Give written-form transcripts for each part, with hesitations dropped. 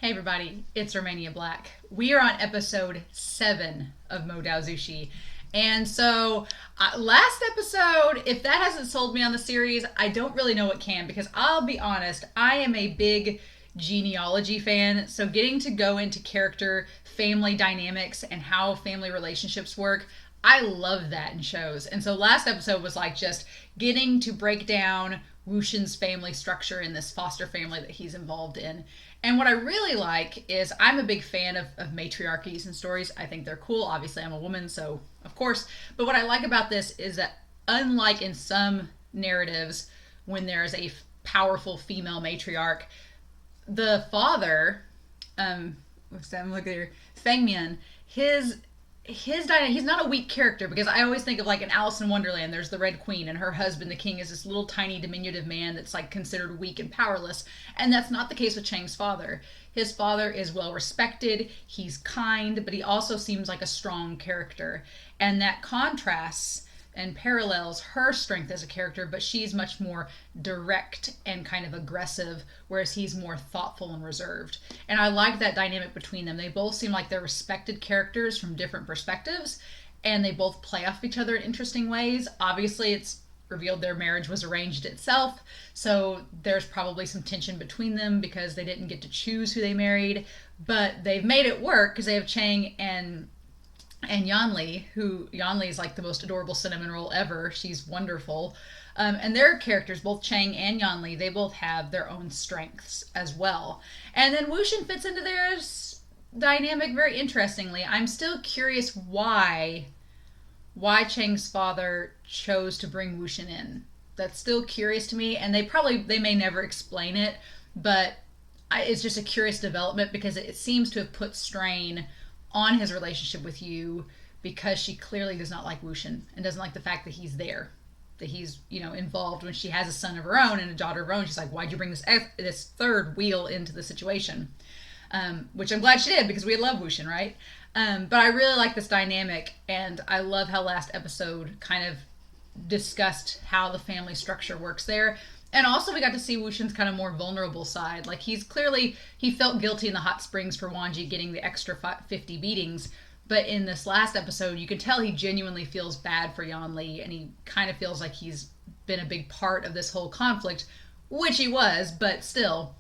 Hey everybody, it's Romania Black. We are on episode 7 of Modao Zushi. Last episode, if that hasn't sold me on the series, I don't really know what can, because I'll be honest, I am a big genealogy fan, so getting to go into character, family dynamics, and how family relationships work, I love that in shows. And so last episode was like just getting to break down Wuxin's family structure in this foster family that he's involved in. And what I really like is I'm a big fan of matriarchies and stories. I think they're cool. Obviously, I'm a woman, so of course. But what I like about this is that unlike in some narratives, when there is a powerful female matriarch, the father, I'm looking here, Feng Mian, his dynamic, he's not a weak character, because I always think of like in Alice in Wonderland, there's the Red Queen and her husband, the king, is this little tiny diminutive man that's like considered weak and powerless. And that's not the case with Chang's father. His father is well respected, he's kind, but he also seems like a strong character. And that contrasts and parallels her strength as a character, but she's much more direct and kind of aggressive, whereas he's more thoughtful and reserved. And I like that dynamic between them. They both seem like they're respected characters from different perspectives, and they both play off each other in interesting ways. Obviously, it's revealed their marriage was arranged itself, so there's probably some tension between them because they didn't get to choose who they married, but they've made it work because they have Chang and Yanli, who Yanli is like the most adorable cinnamon roll ever. She's wonderful. And their characters, both Chang and Yanli, they both have their own strengths as well. And then Wuxin fits into their dynamic very interestingly. I'm still curious why Chang's father chose to bring Wuxin in. That's still curious to me, and they may never explain it, but it's just a curious development because it seems to have put strain on his relationship with Yu, because she clearly does not like Wuxin and doesn't like the fact that he's there, that he's involved when she has a son of her own and a daughter of her own. She's like, why'd you bring this third wheel into the situation? Which I'm glad she did, because we love Wuxin, right? But I really like this dynamic, and I love how last episode kind of discussed how the family structure works there. And also we got to see Wuxin's kind of more vulnerable side. Like he felt guilty in the hot springs for Wanji getting the extra 50 beatings. But in this last episode, you can tell he genuinely feels bad for Yanli, and he kind of feels like he's been a big part of this whole conflict, which he was, but still,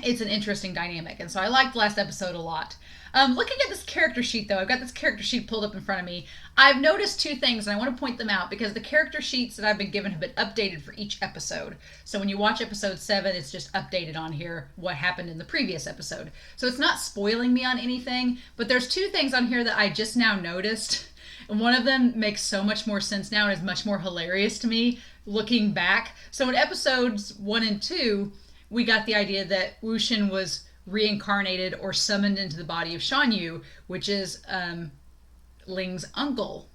it's an interesting dynamic. And so I liked last episode a lot. Looking at this character sheet, though, I've got this character sheet pulled up in front of me. I've noticed two things, and I want to point them out, because the character sheets that I've been given have been updated for each episode. So when you watch episode 7, it's just updated on here what happened in the previous episode. So it's not spoiling me on anything, but there's two things on here that I just now noticed. And one of them makes so much more sense now and is much more hilarious to me looking back. So in episodes 1 and 2, we got the idea that Wuxin was reincarnated or summoned into the body of Shan Yu, which is Ling's uncle.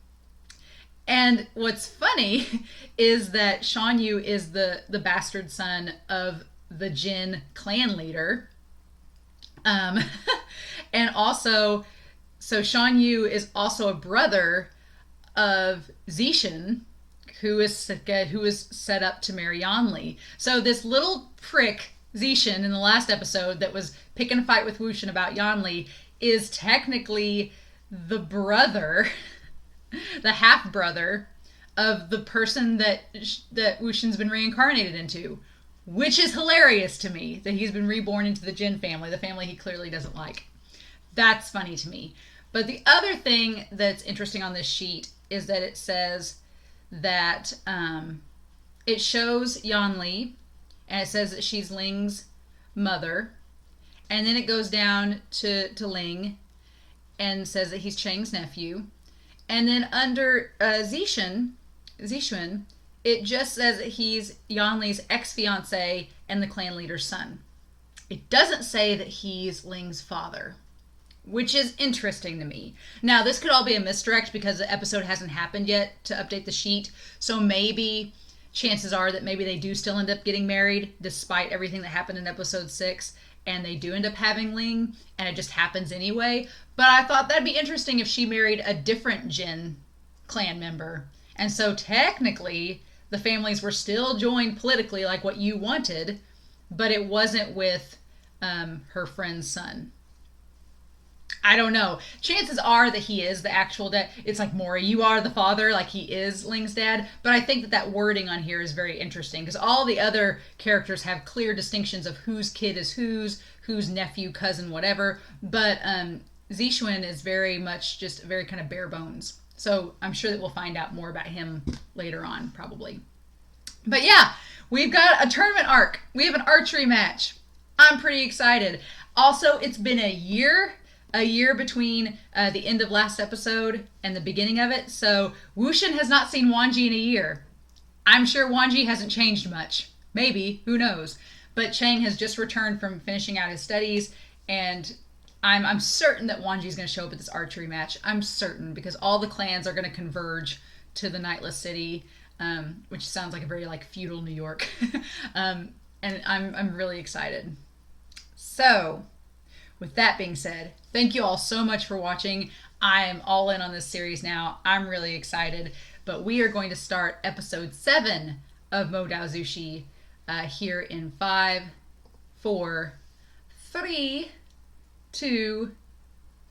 And what's funny is that Shan Yu is the bastard son of the Jin clan leader. And also, so Shan Yu is also a brother of Zishan, who is set up to marry Yanli. So this little prick Zishan in the last episode that was picking a fight with Wuxin about Yanli is technically the brother, the half brother of the person that Wuxin's been reincarnated into, which is hilarious to me, that he's been reborn into the Jin family, the family he clearly doesn't like. That's funny to me. But the other thing that's interesting on this sheet is that it says that it shows Yanli, and it says that she's Ling's mother. And then it goes down to Ling and says that he's Chang's nephew. And then under Zixuan, it just says that he's Yanli's ex-fiance and the clan leader's son. It doesn't say that he's Ling's father, which is interesting to me. Now, this could all be a misdirect because the episode hasn't happened yet to update the sheet. So maybe chances are that maybe they do still end up getting married despite everything that happened in episode 6, and they do end up having Ling, and it just happens anyway. But I thought that'd be interesting if she married a different Jin clan member. And so technically, the families were still joined politically like what you wanted, but it wasn't with her friend's son. I don't know. Chances are that he is the actual dad. It's like, Maury, you are the father, like he is Ling's dad. But I think that that wording on here is very interesting because all the other characters have clear distinctions of whose kid is whose nephew, cousin, whatever. But Zishuan is very much just very kind of bare bones. So I'm sure that we'll find out more about him later on, probably. But yeah, we've got a tournament arc. We have an archery match. I'm pretty excited. Also, it's been a year between the end of last episode and the beginning of it. So Wushin has not seen Wanji in a year. I'm sure Wanji hasn't changed much. Maybe, who knows? But Chang has just returned from finishing out his studies, and I'm certain that Wanji is going to show up at this archery match. I'm certain because all the clans are going to converge to the Nightless City, which sounds like a very like feudal New York, and I'm really excited. So, with that being said, thank you all so much for watching. I am all in on this series now. I'm really excited. But we are going to start episode 7 of Modao Zushi here in 5, 4, 3, 2,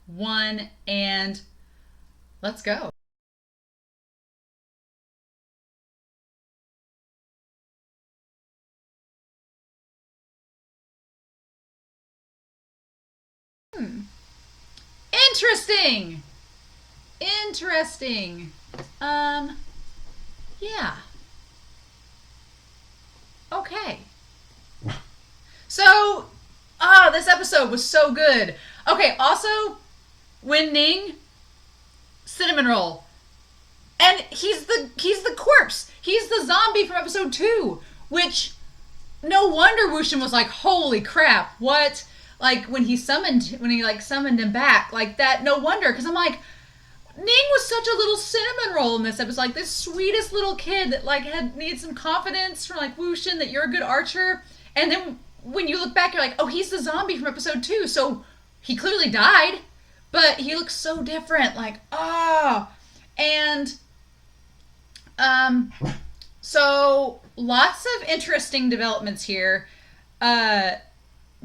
1, and let's go. Interesting. Interesting. Yeah. Okay. So, this episode was so good. Okay, also, Wen Ning, cinnamon roll. And he's the corpse. He's the zombie from episode 2, which no wonder Wushin was like, "Holy crap, what?" Like when he summoned him back, like that, no wonder, because I'm like, Ning was such a little cinnamon roll in this episode, like this sweetest little kid that like had needed some confidence from like Wushin that you're a good archer, and then when you look back, you're like, oh, he's the zombie from episode 2, so he clearly died, but he looks so different, like and so lots of interesting developments here.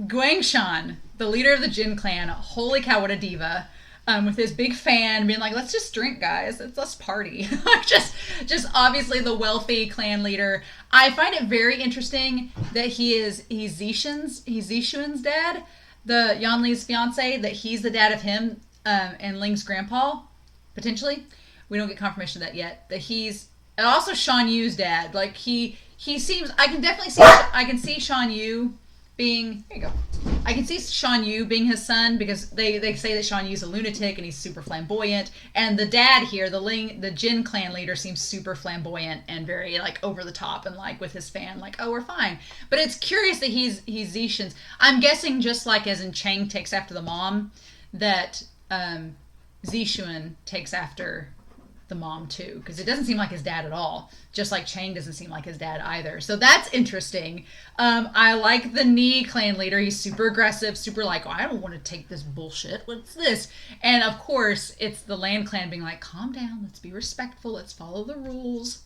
Guangshan, the leader of the Jin clan, holy cow, what a diva. With his big fan being like, let's just drink, guys. Let's party. just obviously the wealthy clan leader. I find it very interesting that he's Zishuan's dad, the Yan Li's fiance, that he's the dad of him and Ling's grandpa, potentially. We don't get confirmation of that yet. And also Shan Yu's dad. Like he seems, I can see Shan Yu being, here you go. I can see Shan Yu being his son because they say that Shan Yu's a lunatic and he's super flamboyant. And the dad here, the Jin clan leader, seems super flamboyant and very like over the top and like with his fan, like, oh, we're fine. But it's curious that he's Zishan's. I'm guessing just like as in Chang takes after the mom, that Zishuan takes after the mom too, because it doesn't seem like his dad at all, just like Chang doesn't seem like his dad either, so that's interesting. I like the Ni clan leader. He's super aggressive, super like, oh, I don't want to take this bullshit, what's this? And of course it's the Lan clan being like, calm down, let's be respectful, let's follow the rules.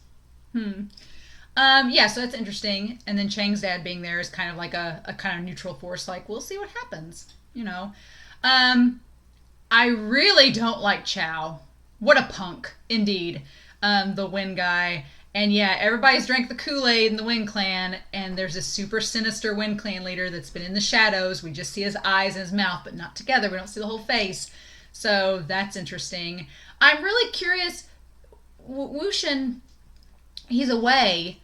Yeah, so that's interesting. And then Chang's dad being there is kind of like a kind of neutral force, like, we'll see what happens, you know. I really don't like Chao. What a punk, indeed, the Wen guy. And yeah, everybody's drank the Kool-Aid in the Wen clan, and there's this super sinister Wen clan leader that's been in the shadows. We just see his eyes and his mouth, but not together. We don't see the whole face. So that's interesting. I'm really curious. Wushin, he's away.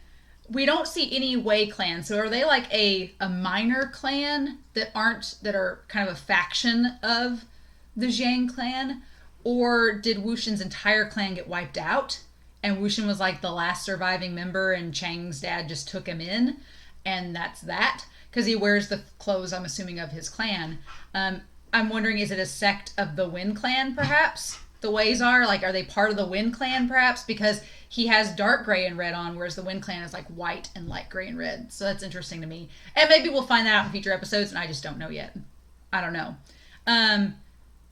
We don't see any Wei clan. So are they like a minor clan that are kind of a faction of the Zhang clan? Or did Wushin's entire clan get wiped out? And Wushin was like the last surviving member and Chang's dad just took him in? And that's that? Because he wears the clothes, I'm assuming, of his clan. I'm wondering, is it a sect of the Wen clan, perhaps? The Weis are? Like, are they part of the Wen clan, perhaps? Because he has dark gray and red on, whereas the Wen clan is like white and light gray and red. So that's interesting to me. And maybe we'll find that out in future episodes, and I just don't know yet. I don't know.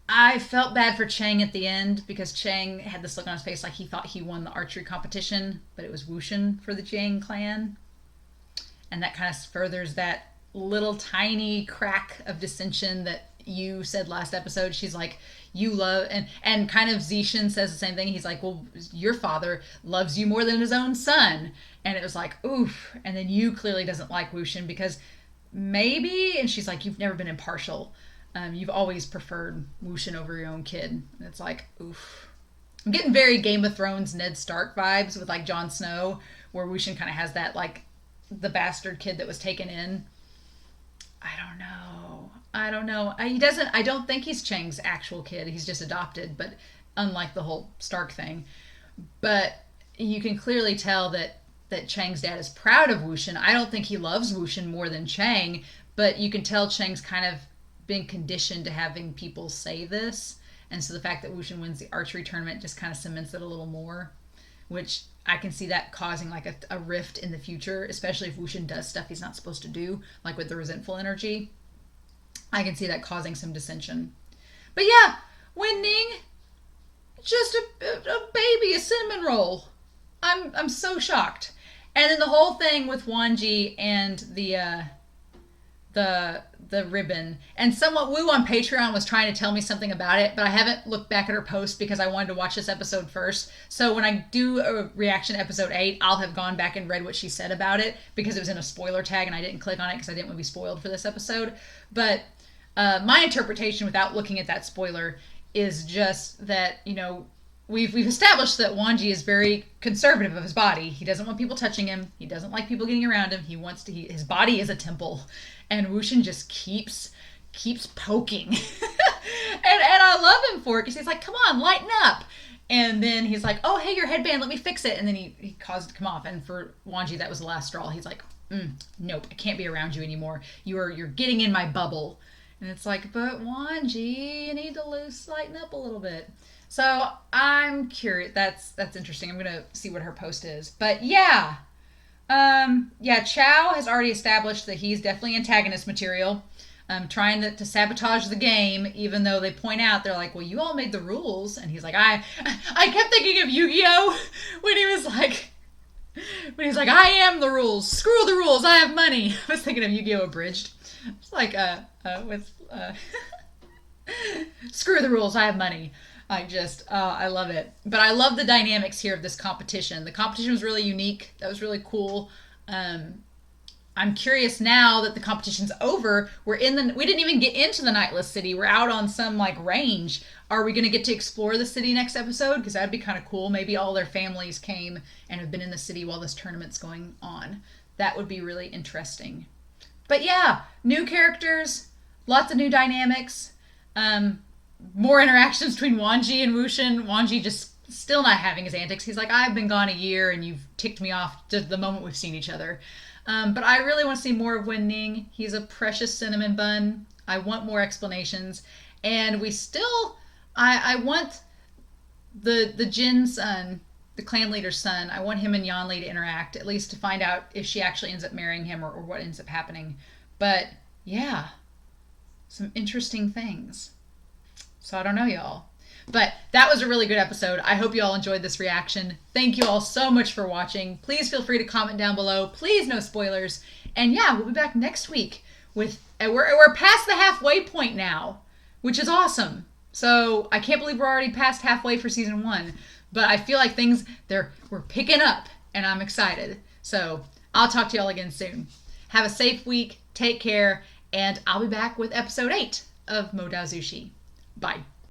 I felt bad for Chang at the end because Chang had this look on his face like he thought he won the archery competition, but it was Wushin for the Jiang clan. And that kind of furthers that little tiny crack of dissension that you said last episode. She's like, you love, and kind of Zishan says the same thing. He's like, well, your father loves you more than his own son. And it was like, oof. And then you clearly doesn't like Wushin because maybe, and she's like, you've never been impartial. You've always preferred Wushin over your own kid. And it's like, oof. I'm getting very Game of Thrones Ned Stark vibes with like Jon Snow, where Wushin kind of has that like the bastard kid that was taken in. I don't know. I don't know. He doesn't. I don't think he's Chang's actual kid. He's just adopted. But unlike the whole Stark thing, but you can clearly tell that Chang's dad is proud of Wushin. I don't think he loves Wushin more than Chang, but you can tell Chang's kind of been conditioned to having people say this, and so the fact that Wushin wins the archery tournament just kind of cements it a little more, which I can see that causing like a rift in the future, especially if Wushin does stuff he's not supposed to do, like with the resentful energy. I can see that causing some dissension. But yeah, Wen Ning, just a baby, a cinnamon roll. I'm so shocked. And then the whole thing with Wanji and the ribbon, and somewhat Woo on Patreon was trying to tell me something about it, but I haven't looked back at her post because I wanted to watch this episode first. So when I do a reaction to episode 8, I'll have gone back and read what she said about it because it was in a spoiler tag and I didn't click on it because I didn't want to be spoiled for this episode. But my interpretation without looking at that spoiler is just that, you know, we've established that Wanji is very conservative of his body. He doesn't want people touching him. He doesn't like people getting around him. He wants to. His body is a temple, and Wushin just keeps poking, and I love him for it because he's like, "Come on, lighten up." And then he's like, "Oh, hey, your headband, let me fix it." And then he caused it to come off. And for Wanji, that was the last straw. He's like, "Nope, I can't be around you anymore. You're getting in my bubble." And it's like, "But Wanji, you need to lighten up a little bit." So I'm curious. That's interesting. I'm gonna see what her post is. But yeah, Chao has already established that he's definitely antagonist material, trying to sabotage the game. Even though they point out, they're like, "Well, you all made the rules," and he's like, "I kept thinking of Yu-Gi-Oh when he was like, I am the rules. Screw the rules. I have money." I was thinking of Yu-Gi-Oh abridged. It's like with screw the rules. I have money. I love it. But I love the dynamics here of this competition. The competition was really unique. That was really cool. I'm curious now that the competition's over. We didn't even get into the Nightless City. We're out on some like range. Are we going to get to explore the city next episode? Because that'd be kind of cool. Maybe all their families came and have been in the city while this tournament's going on. That would be really interesting. But yeah, new characters, lots of new dynamics. More interactions between Wanji and Wushin. Wanji just still not having his antics. He's like, I've been gone a year and you've ticked me off to the moment we've seen each other. But I really want to see more of Wen Ning. He's a precious cinnamon bun. I want more explanations. And I want the Jin's son, the clan leader's son, I want him and Yanli to interact, at least to find out if she actually ends up marrying him or what ends up happening. But yeah, some interesting things. So I don't know, y'all. But that was a really good episode. I hope you all enjoyed this reaction. Thank you all so much for watching. Please feel free to comment down below. Please, no spoilers. And yeah, we'll be back next week with... We're past the halfway point now, which is awesome. So I can't believe we're already past halfway for season 1. But I feel like we're picking up, and I'm excited. So I'll talk to y'all again soon. Have a safe week. Take care. And I'll be back with episode 8 of Modao Zushi. Bye.